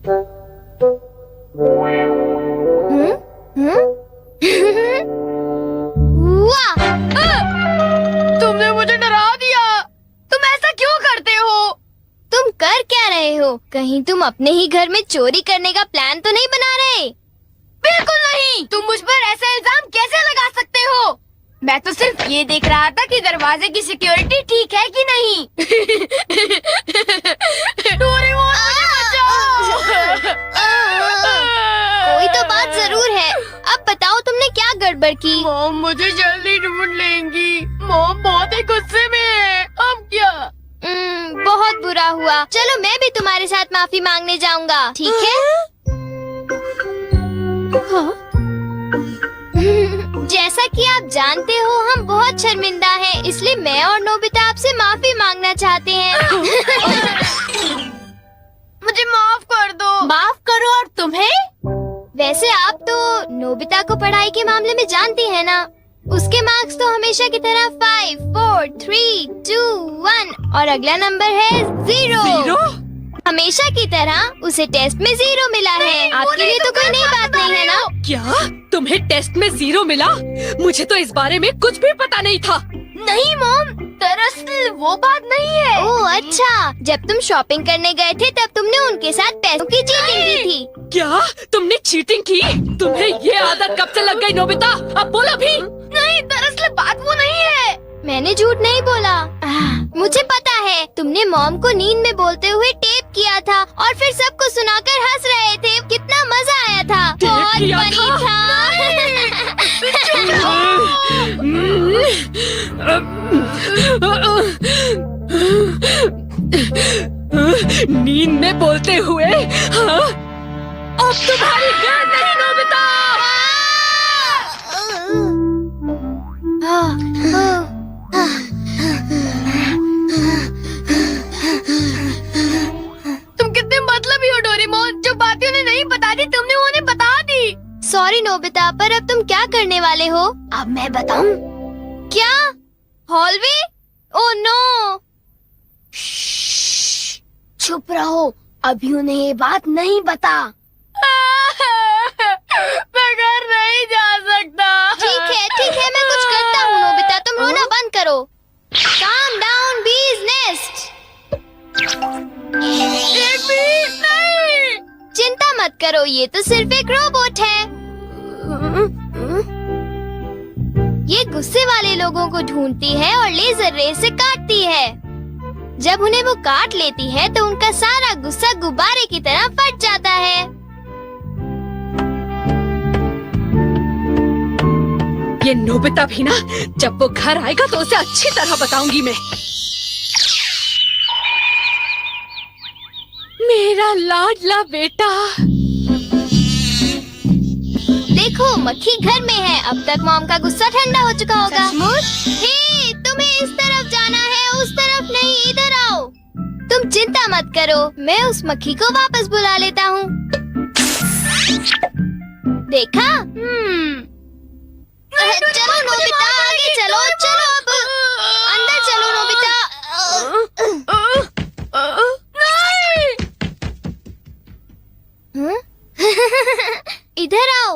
वाह! तुमने मुझे डरा दिया। तुम ऐसा क्यों करते हो? तुम कर क्या रहे हो? कहीं तुम अपने ही घर में चोरी करने का प्लान तो नहीं बना रहे? बिल्कुल नहीं। तुम मुझ पर ऐसा इल्जाम कैसे लगा सकते हो? मैं तो सिर्फ ये देख रहा था कि दरवाजे की सिक्योरिटी ठीक है कि नहीं। डोरेमोन, मुझे बचाओ। कोई तो बात जरूर है। अब बताओ तुमने क्या गड़बड़ की? मॉम मुझे जल्दी ढूंढ लेंगी। मॉम बहुत ही गुस्से में है। अब क्या? बहुत बुरा हुआ। चलो मैं भी तुम्हारे साथ माफी मांगने जाऊंगा, ठीक है? हाँ? जैसा कि आप जानते हो हम बहुत शर्मिंदा हैं, इसलिए मैं और नोबिता आपसे माफी मांगना चाहते हैं। मुझे माफ कर दो। माफ करो और तुम्हें? वैसे आप तो नोबिता को पढ़ाई के मामले में जानती हैं ना? उसके मार्क्स तो हमेशा की तरह 5, 4, 3, 2, 1 और अगला नंबर है 0। हमेशा की तरह उसे टेस्ट में 0 मिला है। आपके लिए तो कोई नई बात नहीं है ना? क्या तुम्हें टेस्ट में 0 मिला? मुझे तो इस बारे में कुछ भी पता नहीं था। नहीं मॉम, दरअसल वो बात नहीं है। ओह अच्छा, जब तुम शॉपिंग करने गए थे तब तुमने उनके साथ पैसों की चीटिंग की थी। क्या तुमने चीटिंग की? तुम्हें ये आदत कब से लग गई नोबिता? अब बोलो भी। नहीं, दरअसल बात वो नहीं है। मैंने झूठ नहीं बोला। मुझे पता है, तुमने मॉम को नींद में बोलते हुए टेप किया था और फिर सबको सुनाकर हंस रहे थे। कितना मजा आया था। बहुत फनी था। नींद में बोलते हुए? हाँ? अब तुम्हारी गैर नहीं नोबिता। तुम कितने मतलबी हो डोरेमोन। जो बातें उन्हें नहीं बता दी तुमने उन्हें बता दी। सॉरी नोबिता, पर अब तुम क्या करने वाले हो? अब मैं बताऊं? क्या? हॉलवे? Oh no! चुप रहो, अभी उन्हें ये बात नहीं बता। मैं घर नहीं जा सकता। ठीक है, मैं कुछ करता हूँ नोबिता, तुम रोना बंद करो। Calm down, bee's nest। नहीं। चिंता मत करो, ये तो सिर्फ एक रोबोट है। ये गुस्से वाले लोगों को ढूंढती है और लेजर रे से काटती है। जब उन्हें वो काट लेती है तो उनका सारा गुस्सा गुब्बारे की तरह फट जाता है। ये नोबिता भी ना, जब वो घर आएगा तो उसे अच्छी तरह बताऊंगी मैं। मेरा लाडला बेटा। देखो मक्खी घर में है। अब तक मॉम का गुस्सा ठंडा हो चुका होगा। हे, तुम्हें इस तरफ जाना है, उस तरफ नहीं, इधर आओ। तुम चिंता मत करो, मैं उस मक्खी को वापस बुला लेता हूँ। देखा? चलो नोबिता, आगे चलो, चलो अब अंदर चलो नोबिता। इधर आओ।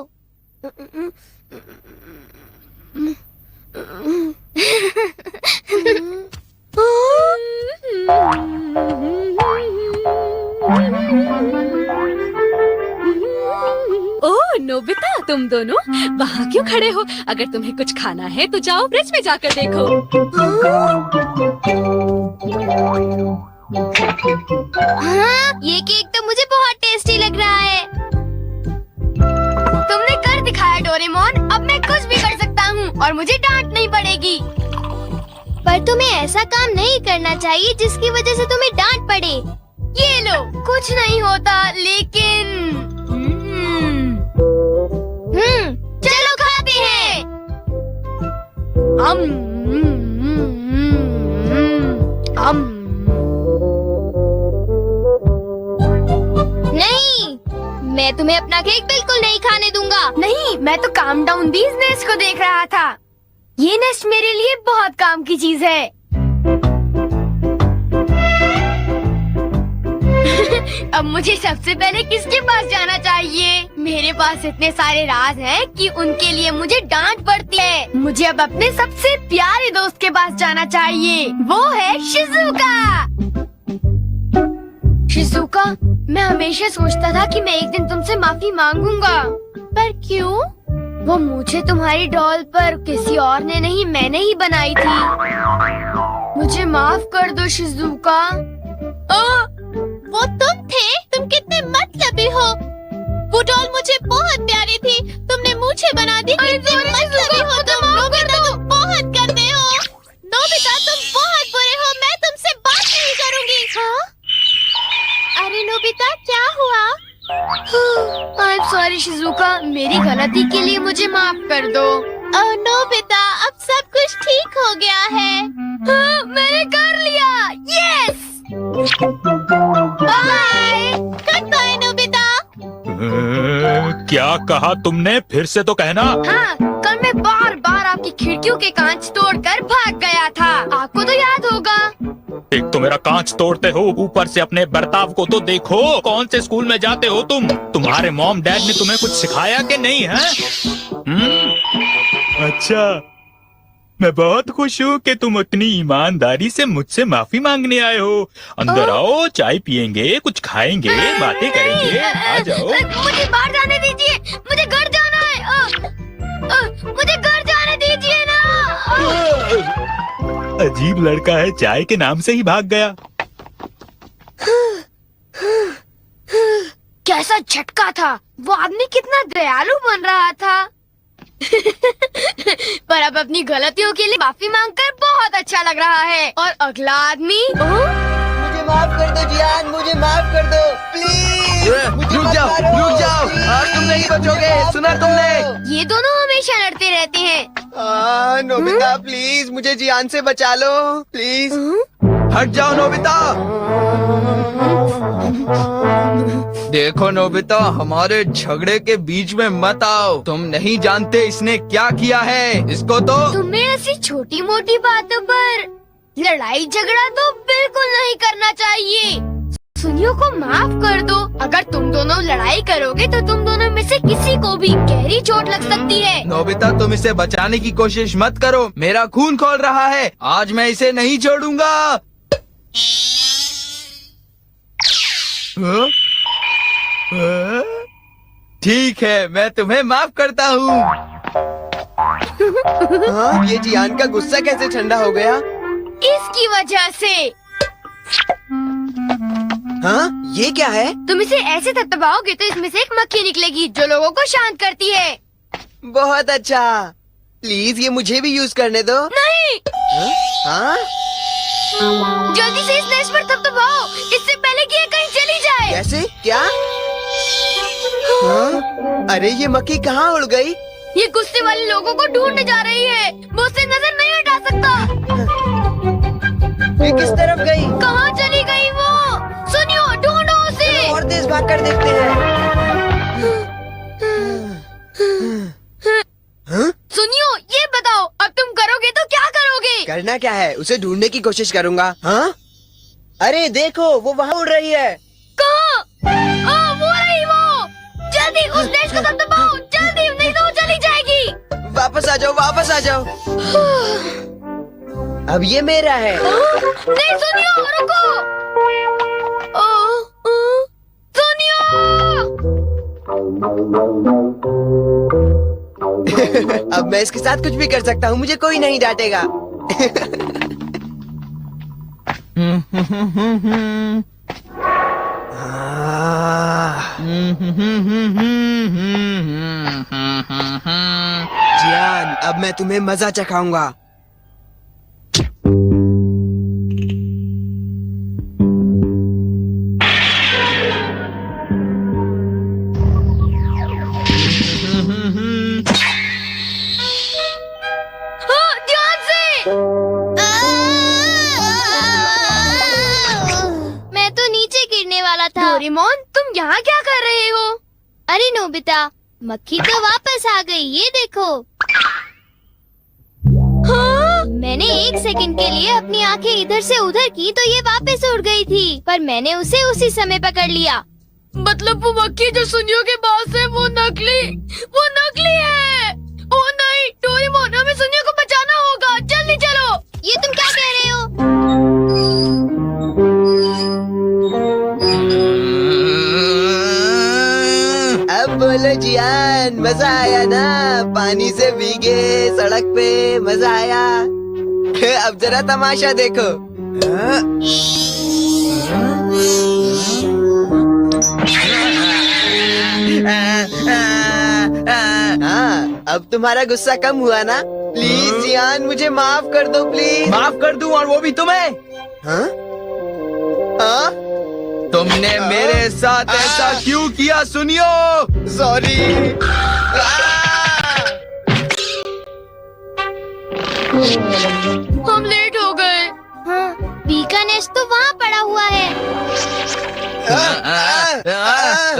ओह नोबिता, तुम दोनों वहाँ क्यों खड़े हो? अगर तुम्हें कुछ खाना है तो जाओ फ्रिज में जाकर देखो। हाँ, ये केक तो मुझे बहुत टेस्टी लग रहा है। तुमने कर दिखाया डोरेमोन, अब मैं कुछ भी कर सकता हूँ और मुझे डांट नहीं पड़ेगी। पर तुम्हें ऐसा काम नहीं करना चाहिए जिसकी वजह से तुम्हें डांट पड़े। ये लो, कुछ नहीं होता, लेकिन चलो खाते हैं। नहीं, मैं तुम्हें अपना केक बिल्कुल नहीं खाने दूंगा। नहीं, मैं तो काम डाउन बीज नेस्ट को देख रहा था। ये नेस्ट मेरे लिए बहुत काम की चीज है। अब मुझे सबसे पहले किसके पास जाना चाहिए? मेरे पास इतने सारे राज हैं कि उनके लिए मुझे डांट पड़ती है। मुझे अब अपने सबसे प्यारे दोस्त के पास जाना चाहिए। वो है शिज़ुका। शिज़ुका, मैं हमेशा सोचता था कि मैं एक दिन तुमसे माफी मांगूंगा, पर क्यों? वो मुझे तुम्हारी डॉल पर किसी और ने नहीं, मैंने ही बनाई थी। मुझे माफ कर दो शिज़ुका। वो तुम थे? तुम कितने मतलबी हो। वो डॉल मुझे बहुत प्यारी थी, तुमने मुझे बना दी। कितने मतलबी हो तुम। नोबिता, तुम बहुत गंदे हो। नोबिता, तुम बहुत बुरे हो। मैं तुमसे बात नहीं करूंगी। हाँ? अरे नोबिता, क्या हुआ? I'm sorry शिज़ुका, मेरी गलती के लिए मुझे माफ कर दो। ओह नोबिता, अब सब कुछ ठीक हो गया है। हाँ, मैंने कर लिया। Yes. Bye. Goodbye Nobita. क्या कहा तुमने? फिर से तो कहना। हाँ, कल मैं बार बार आपकी खिड़कियों के कांच तोड़कर भाग गया था। आपको तो याद होगा। एक तो मेरा कांच तोड़ते हो, ऊपर से अपने बर्ताव को तो देखो। कौन से स्कूल में जाते हो तुम? तुम्हारे मॉम डैड ने तुम्हें कुछ सिखाया कि नहीं है? अच्छा, मैं बहुत खुश हूँ कि तुम इतनी ईमानदारी से मुझसे माफी मांगने आए हो। अंदर आओ, चाय पियेंगे, कुछ खाएंगे, बातें करेंगे। आ जाओ। मुझे बाहर जाने दीजिए, मुझे घर जाना है। मुझे घर जाने दीजिए ना। अजीब लड़का है, चाय के नाम से ही भाग गया। कैसा झटका था। वो आदमी कितना दयालु बन रहा था। पर अब अपनी गलतियों के लिए माफी मांगकर बहुत अच्छा लग रहा है। और अगला आदमी मुझे माफ कर दो जियान, मुझे माफ कर दो प्लीज। रुक जाओ, आज तुम नहीं बचोगे। सुना तुमने? ये दोनों हमेशा लड़ते रहते हैं। नोबिता प्लीज मुझे जियान से बचा लो प्लीज। हट जाओ नोबिता। देखो नोबिता, हमारे झगड़े के बीच में मत आओ। तुम नहीं जानते इसने क्या किया है। इसको तो तुम्हें ऐसी छोटी मोटी बातों पर लड़ाई झगड़ा तो बिल्कुल नहीं करना चाहिए। सुनियो को माफ कर दो। अगर तुम दोनों लड़ाई करोगे तो तुम दोनों में से किसी को भी गहरी चोट लग सकती है। नोबिता, तुम इसे बचाने की कोशिश मत करो। मेरा खून खौल रहा है। आज मैं इसे नहीं छोड़ूंगा। ठीक है, मैं तुम्हें माफ करता हूँ। ये जियान का गुस्सा कैसे ठंडा हो गया? इसकी वजह से। हाँ, ये क्या है? तुम इसे ऐसे थपथपाओगे तो इसमें से एक मक्खी निकलेगी जो लोगों को शांत करती है। बहुत अच्छा। प्लीज ये मुझे भी यूज करने दो। नहीं, हाँ? जल्दी से इस नश पर थपथपाओ, इससे पहले कि ये कहीं चली जाए। कैसे? क्या? हाँ? अरे ये मक्खी कहाँ उड़ गई? ये गुस्से वाले लोगों को ढूंढने जा रही है। वो उससे नजर नहीं हटा सकता। ये किस तरफ गई? कहाँ चली गई वो? सुनियो, ढूंढो उसे। और तेज भाग कर देखते हैं। हाँ? सुनियो, ये बताओ अब तुम करोगे तो क्या करोगे? करना क्या है? उसे ढूंढने की कोशिश करूंगा। हाँ? अरे देखो, वो वहाँ उड़ रही है। कहाँ? वो रही वो। जल्दी उस नेश को दबाओ, जल्दी, नहीं तो वो चली जाएगी। वापस आ जाओ, वापस आ जाओ। अब ये मेरा है। नहीं सुनियो, रुको। सुनियो। अब मैं इसके साथ कुछ भी कर सकता हूँ, मुझे कोई नहीं डांटेगा। जियान, अब मैं तुम्हें मजा चखाऊंगा। ध्यान से। मैं तो नीचे गिरने वाला था। डोरेमोन, तुम यहाँ क्या कर रहे हो? अरे नोबिता, मक्खी तो वापस आ गई, ये देखो। हाँ? मैंने 1 सेकंड के लिए अपनी आंखें इधर से उधर की तो ये वापस उड़ गई थी, पर मैंने उसे उसी समय पकड़ लिया। मतलब वो मक्खी जो सुनियो के पास है वो नकली है। ओ नहीं, डोरेमोन, हमें सुनियो को बचाना होगा, जल्दी चलो। ये तुम क्या कह रहे हो? अब बोलो जियान, मजा आया ना? पानी से भीगे सड़क पे मजा आया। अब जरा तमाशा देखो। हाँ, अब तुम्हारा गुस्सा कम हुआ ना? प्लीज जियान, मुझे माफ कर दो प्लीज। माफ कर दूं, और वो भी तुम्हें? हाँ? हाँ? तुमने मेरे साथ ऐसा क्यों किया सुनियो? सॉरी। हम लेट हो गए। हाँ, बी का नेस्ट तो वहाँ पड़ा हुआ है। आ, आ, आ,